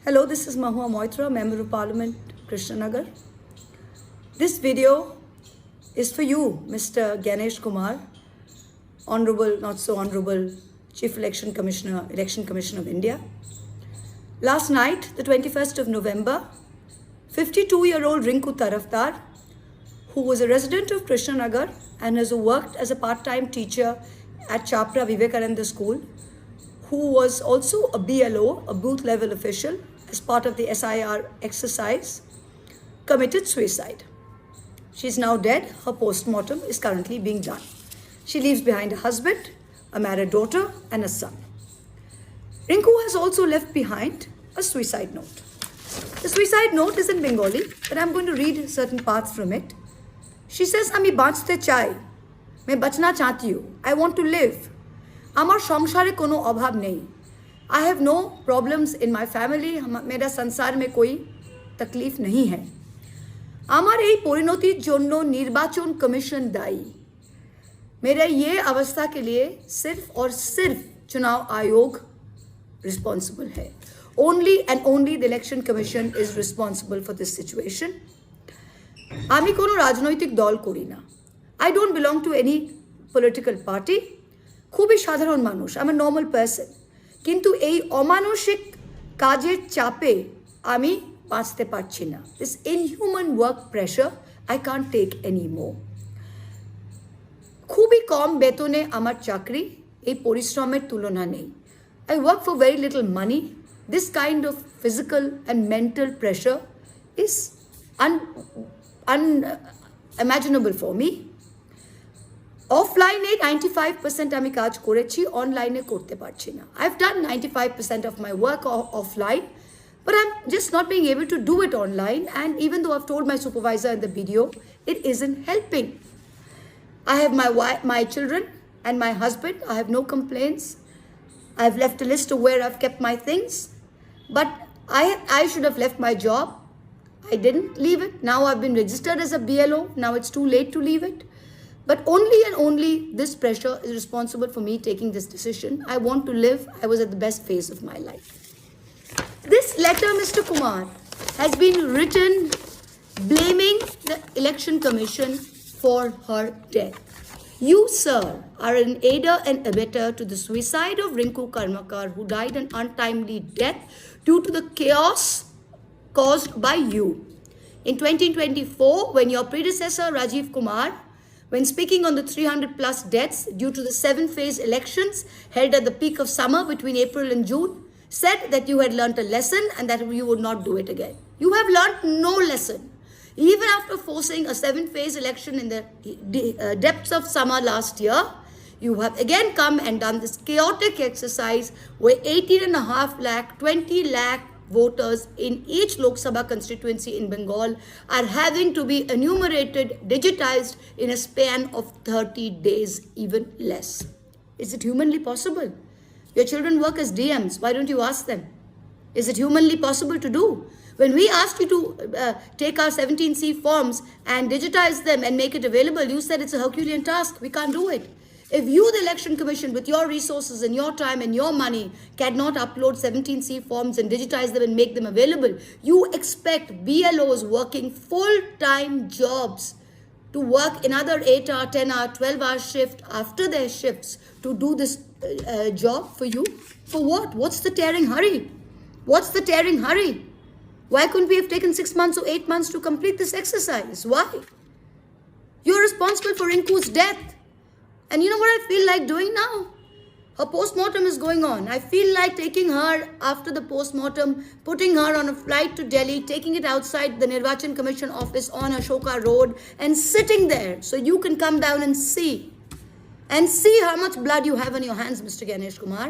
Hello, this is Mahua Moitra, Member of Parliament, Krishnanagar. This video is for you, Mr. Ganesh Kumar, Honorable, not so Honorable, Chief Election Commissioner of India. Last night, the 21st of November, 52-year-old Rinku Tarafdar, who was a resident of Krishnanagar and has worked as a part-time teacher at Chapra Vivekananda School, who was also a BLO, a booth-level official, as part of the SIR exercise, committed suicide. She is now dead. Her post-mortem is currently being done. She leaves behind a husband, a married daughter, and a son. Rinku has also left behind a suicide note. The suicide note is in Bengali, but I'm going to read certain parts from it. She says, "Ami বাঁচতে চাই, मैं बचना चाहती हूँ. I want to live. আমার সংসারে কোনো অভাব নেই. I have no problems in my family. मेरा संसार में कोई तकलीफ नहीं है. আমার এই পরিণতির জন্য निर्वाचन कमीशन दायी. मेरे ये अवस्था के लिए सिर्फ और सिर्फ चुनाव आयोग responsible है. Only and only the election commission is responsible for this situation. আমি কোনো রাজনৈতিক দল করি না. I don't belong to any political party. খুবই সাধারণ মানুষ. I'm a normal person. কিন্তু এই অমানসিক কাজের চাপে আমি বাঁচতে পারছি না. This inhuman work pressure I can't take anymore. খুবই কম বেতনে আমার চাকরি, এই পরিশ্রমের তুলনা নেই. I work for very little money. This kind of physical and mental pressure is unimaginable for me. অফলাইনে 95% আমি কাজ করেছি, অনলাইনে করতে পারছি না. I've done 95% of my work offline, but I'm just not being able to do it online, and even though I've told my supervisor in the video, it isn't helping. I have my children and my husband. I have no complaints. I've left a list of where I've kept my things, but I should have left my job. I didn't leave it. Now I've been registered as a BLO. Now it's too late to leave it. But only and only this pressure is responsible for me taking this decision. I want to live. I was at the best phase of my life. This letter, Mr. Kumar, has been written blaming the Election Commission for her death. You, sir, are an aider and abettor to the suicide of Rinku Karmakar, who died an untimely death due to the chaos caused by you. In 2024, when your predecessor, Rajiv Kumar, when speaking on the 300 plus deaths due to the 7-phase elections held at the peak of summer between April and June, said that you had learnt a lesson and that you would not do it again. You have learnt no lesson. Even after forcing a 7-phase election in the depths of summer last year, you have again come and done this chaotic exercise where 18.5 lakh, 20 lakh voters in each Lok Sabha constituency in Bengal are having to be enumerated, digitized in a span of 30 days, even less. Is it humanly possible? Your children work as DMs. Why don't you ask them? Is it humanly possible to do? When we asked you to take our 17C forms and digitize them and make it available, you said it's a Herculean task. We can't do it. If you, the Election Commission, with your resources and your time and your money, cannot upload 17C forms and digitize them and make them available, you expect BLOs working full-time jobs to work another 8-hour, 10-hour, 12-hour shift after their shifts to do this job for you? For what? What's the tearing hurry? What's the tearing hurry? Why couldn't we have taken 6 months or 8 months to complete this exercise? Why? You're responsible for Rinku's death. And you know what I feel like doing now? Her post-mortem is going on. I feel like taking her after the post-mortem, putting her on a flight to Delhi, taking it outside the Nirvachan Commission office on Ashoka Road and sitting there so you can come down and see how much blood you have on your hands, Mr. Ganesh Kumar.